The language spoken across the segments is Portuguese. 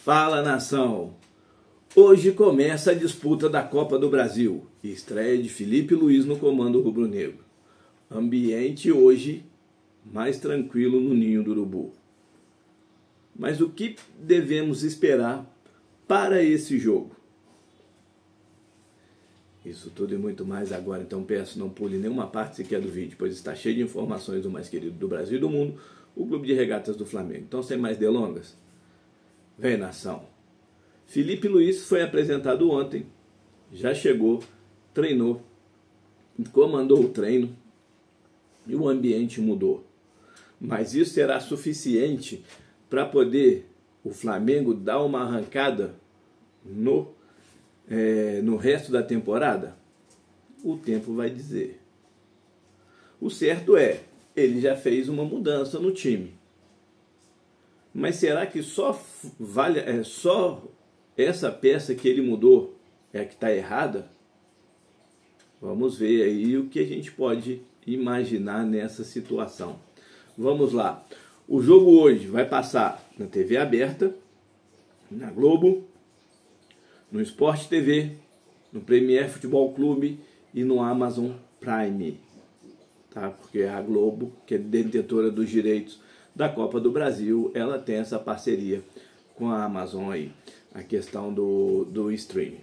Fala, nação! Hoje começa a disputa da Copa do Brasil e estreia de Felipe Luiz no comando rubro-negro. Ambiente hoje mais tranquilo no Ninho do Urubu. Mas o que devemos esperar para esse jogo? Isso tudo e muito mais agora, então peço não pule nenhuma parte sequer do vídeo, pois está cheio de informações do mais querido do Brasil e do mundo, o Clube de Regatas do Flamengo. Então, sem mais delongas, vem, nação! Felipe Luiz foi apresentado ontem, já chegou, treinou, comandou o treino e o ambiente mudou. Mas isso será suficiente para poder o Flamengo dar uma arrancada no resto da temporada? O tempo vai dizer. O certo é, ele já fez uma mudança no time. Mas será que só essa peça que ele mudou é a que está errada? Vamos ver aí o que a gente pode imaginar nessa situação. Vamos lá. O jogo hoje vai passar na TV aberta, na Globo, no Sport TV, no Premier Futebol Clube e no Amazon Prime. Tá? Porque a Globo, que é detentora dos direitos da Copa do Brasil, ela tem essa parceria com a Amazon aí, a questão do streaming.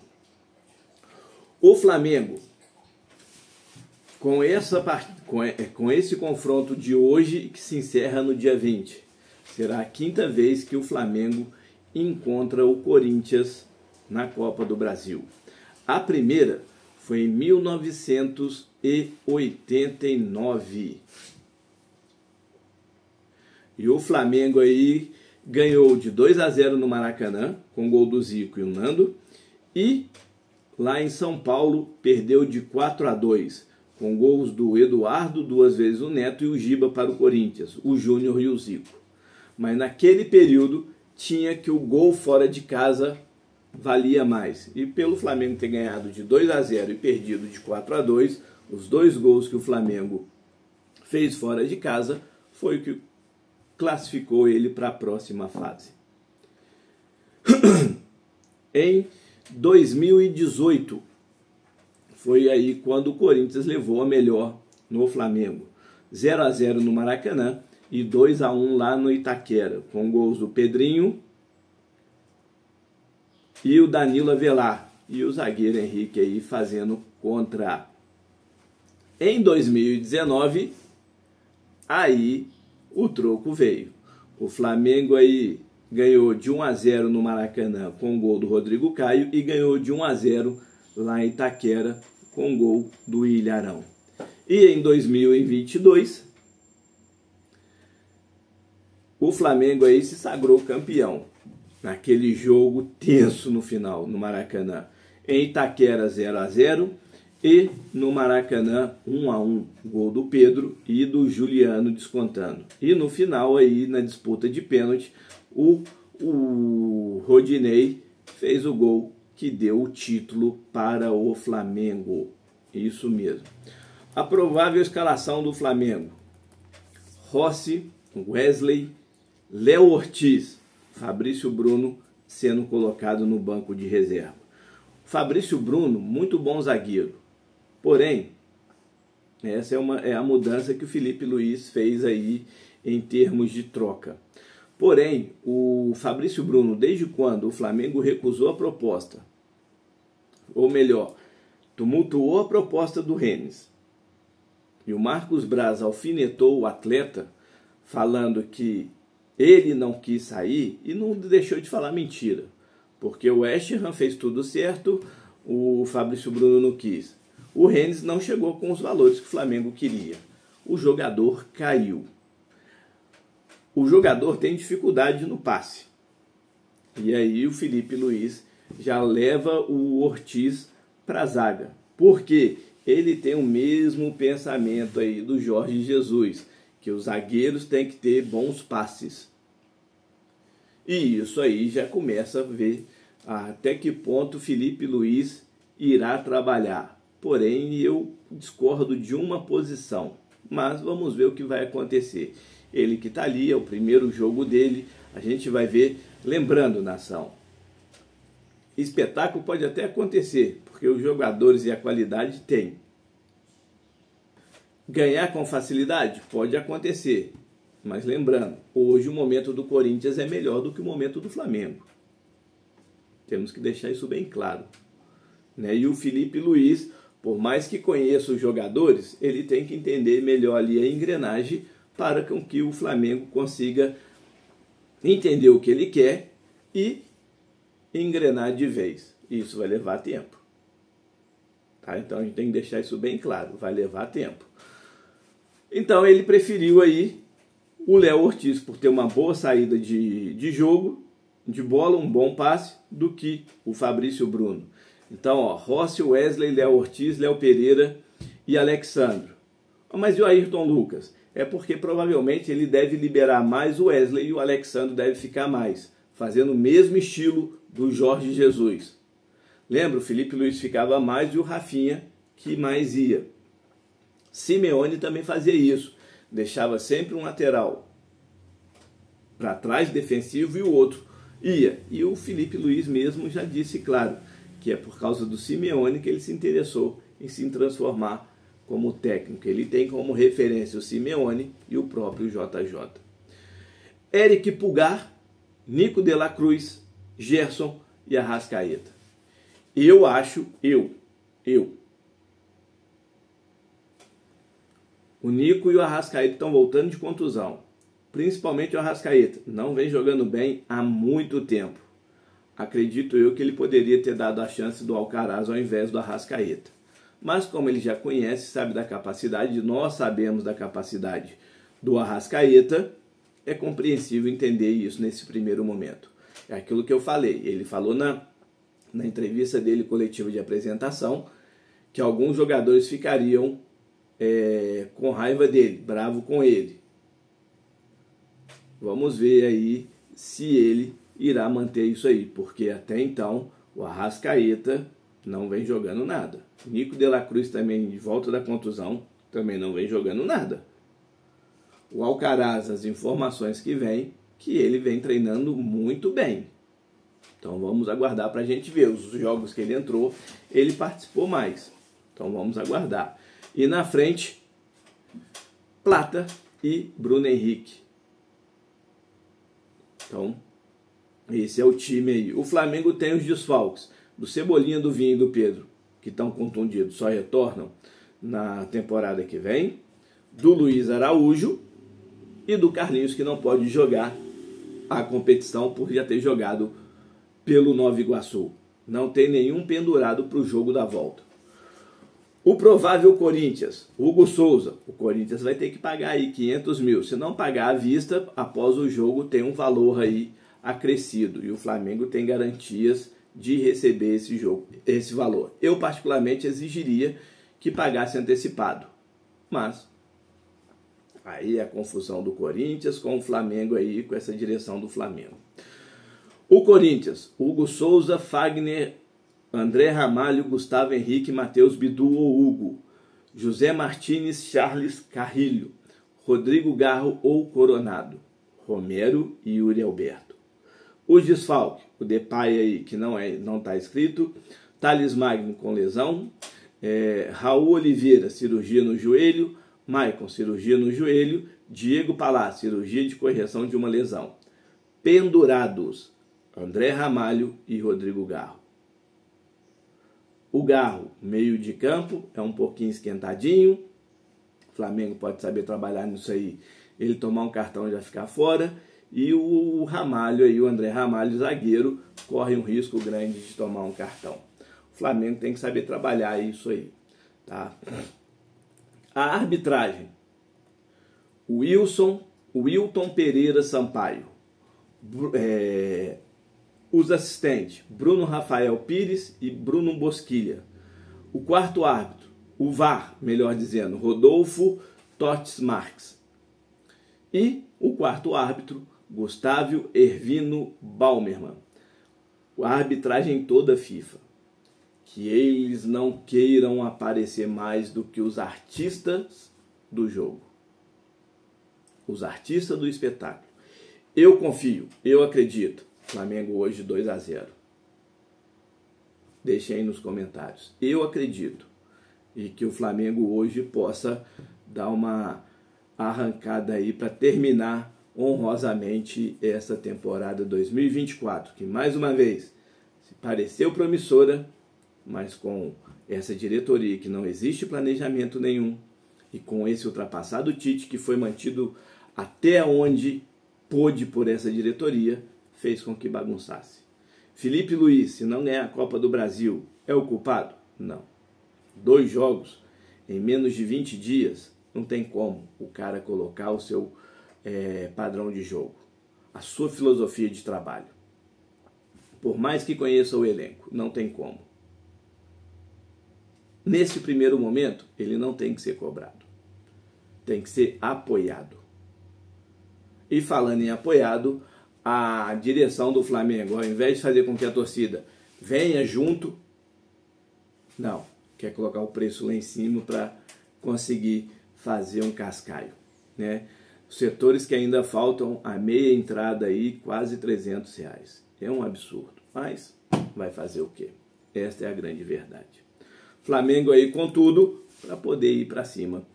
O Flamengo, com esse confronto de hoje, que se encerra no dia 20, será a quinta vez que o Flamengo encontra o Corinthians na Copa do Brasil. A primeira foi em 1989. E o Flamengo aí ganhou de 2-0 no Maracanã, com gol do Zico e o Nando. E lá em São Paulo perdeu de 4-2, com gols do Eduardo, 2 vezes o Neto, e o Giba para o Corinthians, o Júnior e o Zico. Mas naquele período tinha que o gol fora de casa valia mais. E pelo Flamengo ter ganhado de 2-0 e perdido de 4-2, os 2 gols que o Flamengo fez fora de casa foi o que classificou ele para a próxima fase. Em 2018, foi aí quando o Corinthians levou a melhor no Flamengo. 0-0 no Maracanã e 2-1 lá no Itaquera, com gols do Pedrinho e o Danilo Avelar, e o zagueiro Henrique aí fazendo contra. Em 2019, aí o troco veio. O Flamengo aí ganhou de 1-0 no Maracanã com o gol do Rodrigo Caio e ganhou de 1-0 lá em Itaquera com o gol do Ilharão. E em 2022, o Flamengo aí se sagrou campeão naquele jogo tenso no final, no Maracanã. Em Itaquera 0-0 e no Maracanã 1-1, gol do Pedro e do Juliano descontando. E no final aí, na disputa de pênalti, o Rodinei fez o gol que deu o título para o Flamengo. Isso mesmo. A provável escalação do Flamengo: Rossi, Wesley, Léo Ortiz, Fabrício Bruno sendo colocado no banco de reserva. Fabrício Bruno, muito bom zagueiro. Porém, essa é a mudança que o Felipe Luiz fez aí em termos de troca. Porém, o Fabrício Bruno, desde quando o Flamengo recusou a proposta, ou melhor, tumultuou a proposta do Rennes, e o Marcos Braz alfinetou o atleta, falando que ele não quis sair, e não deixou de falar mentira, porque o West Ham fez tudo certo, o Fabrício Bruno não quis. O Rennes não chegou com os valores que o Flamengo queria. O jogador caiu. O jogador tem dificuldade no passe. E aí o Felipe Luiz já leva o Ortiz para a zaga. Porque ele tem o mesmo pensamento aí do Jorge Jesus, que os zagueiros têm que ter bons passes. E isso aí já começa a ver até que ponto o Felipe Luiz irá trabalhar. Porém, eu discordo de uma posição, mas vamos ver o que vai acontecer. Ele que está ali, é o primeiro jogo dele, a gente vai ver Lembrando, nação, espetáculo pode até acontecer, porque os jogadores e a qualidade têm. Ganhar com facilidade pode acontecer, mas lembrando, hoje o momento do Corinthians é melhor do que o momento do Flamengo. Temos que deixar isso bem claro, né? E o Felipe Luiz, por mais que conheça os jogadores, ele tem que entender melhor ali a engrenagem para que o Flamengo consiga entender o que ele quer e engrenar de vez. Isso vai levar tempo. Tá? Então a gente tem que deixar isso bem claro, vai levar tempo. Então ele preferiu aí o Léo Ortiz por ter uma boa saída de jogo, de bola, um bom passe, do que o Fabrício Bruno. Então, ó, Rossi, Wesley, Léo Ortiz, Léo Pereira e Alexandro. Mas e o Ayrton Lucas? É porque provavelmente ele deve liberar mais o Wesley e o Alexandro deve ficar mais, fazendo o mesmo estilo do Jorge Jesus. Lembra? O Felipe Luiz ficava mais e o Rafinha que mais ia. Simeone também fazia isso. Deixava sempre um lateral para trás defensivo e o outro ia. E o Felipe Luiz mesmo já disse, claro, que é por causa do Simeone que ele se interessou em se transformar como técnico. Ele tem como referência o Simeone e o próprio JJ. Eric Pulgar, Nico de la Cruz, Gerson e Arrascaeta. Eu acho, o Nico e o Arrascaeta estão voltando de contusão. Principalmente o Arrascaeta. Não vem jogando bem há muito tempo. Acredito eu que ele poderia ter dado a chance do Alcaraz ao invés do Arrascaeta. Mas como ele já conhece, sabe da capacidade, nós sabemos da capacidade do Arrascaeta, é compreensível entender isso nesse primeiro momento. É aquilo que eu falei. Ele falou na entrevista dele coletiva de apresentação que alguns jogadores ficariam com raiva dele, bravo com ele. Vamos ver aí se ele irá manter isso aí, porque até então o Arrascaeta não vem jogando nada. Nico de la Cruz também, de volta da contusão, também não vem jogando nada. O Alcaraz, as informações que vem, que ele vem treinando muito bem. Então vamos aguardar para a gente ver. Os jogos que ele entrou, ele participou mais. Então vamos aguardar. E na frente, Plata e Bruno Henrique. Então, esse é o time aí. O Flamengo tem os desfalques do Cebolinha, do Vinha e do Pedro, que estão contundidos, só retornam na temporada que vem. Do Luiz Araújo e do Carlinhos, que não pode jogar a competição por já ter jogado pelo Nova Iguaçu. Não tem nenhum pendurado para o jogo da volta. O provável Corinthians, Hugo Souza. O Corinthians vai ter que pagar aí 500 mil. Se não pagar à vista, após o jogo tem um valor aí acrescido. E o Flamengo tem garantias de receber esse valor. Eu particularmente exigiria que pagasse antecipado. Mas aí é a confusão do Corinthians com o Flamengo aí, com essa direção do Flamengo. O Corinthians, Hugo Souza, Fagner, André Ramalho, Gustavo Henrique, Matheus Bidu ou Hugo, José Martínez, Charles Carrilho, Rodrigo Garro ou Coronado, Romero e Yuri Alberto. Os desfalques, o Depay aí, que não está escrito, Thales Magno com lesão, Raul Oliveira, cirurgia no joelho, Maicon, cirurgia no joelho, Diego Palácio, cirurgia de correção de uma lesão. Pendurados, André Ramalho e Rodrigo Garro. O Garro, meio de campo, é um pouquinho esquentadinho. O Flamengo pode saber trabalhar nisso aí. Ele tomar um cartão e já ficar fora. E o Ramalho, aí, o André Ramalho, zagueiro, corre um risco grande de tomar um cartão. O Flamengo tem que saber trabalhar isso aí. Tá? A arbitragem. O Wilton Pereira Sampaio. Os assistentes, Bruno Rafael Pires e Bruno Bosquilha. O quarto árbitro, o VAR, melhor dizendo, Rodolfo Totes Marques. E o quarto árbitro, Gustavo Ervino Baumerman. A arbitragem toda FIFA. Que eles não queiram aparecer mais do que os artistas do jogo. Os artistas do espetáculo. Eu confio, eu acredito Flamengo hoje 2-0. Deixem aí nos comentários. Eu acredito e que o Flamengo hoje possa dar uma arrancada aí para terminar honrosamente essa temporada 2024, que mais uma vez se pareceu promissora, mas com essa diretoria que não existe planejamento nenhum e com esse ultrapassado Tite que foi mantido até onde pôde por essa diretoria, fez com que bagunçasse. Felipe Luiz, se não ganhar a Copa do Brasil, é o culpado? Não. 2 jogos em menos de 20 dias, não tem como o cara colocar o seu padrão de jogo, a sua filosofia de trabalho. Por mais que conheça o elenco, não tem como. Nesse primeiro momento, ele não tem que ser cobrado. Tem que ser apoiado. E falando em apoiado, a direção do Flamengo, ao invés de fazer com que a torcida venha junto, não, quer colocar o preço lá em cima para conseguir fazer um cascaio, né? Os setores que ainda faltam a meia entrada aí, quase R$300. É um absurdo, mas vai fazer o quê? Esta é a grande verdade. Flamengo aí com tudo para poder ir para cima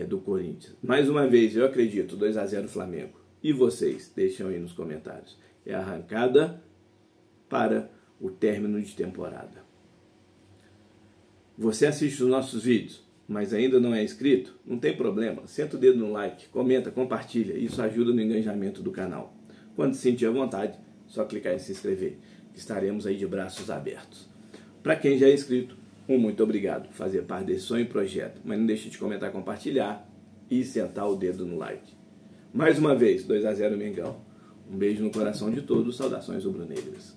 do Corinthians. Mais uma vez, eu acredito, 2-0 Flamengo. E vocês? Deixam aí nos comentários. É a arrancada para o término de temporada. Você assiste os nossos vídeos, mas ainda não é inscrito? Não tem problema. Senta o dedo no like, comenta, compartilha. Isso ajuda no engajamento do canal. Quando se sentir à vontade, só clicar em se inscrever. Estaremos aí de braços abertos. Para quem já é inscrito, um muito obrigado por fazer parte desse sonho e projeto. Mas não deixe de comentar, compartilhar e sentar o dedo no like. Mais uma vez, 2-0 Mengão. Um beijo no coração de todos, saudações rubro-negras.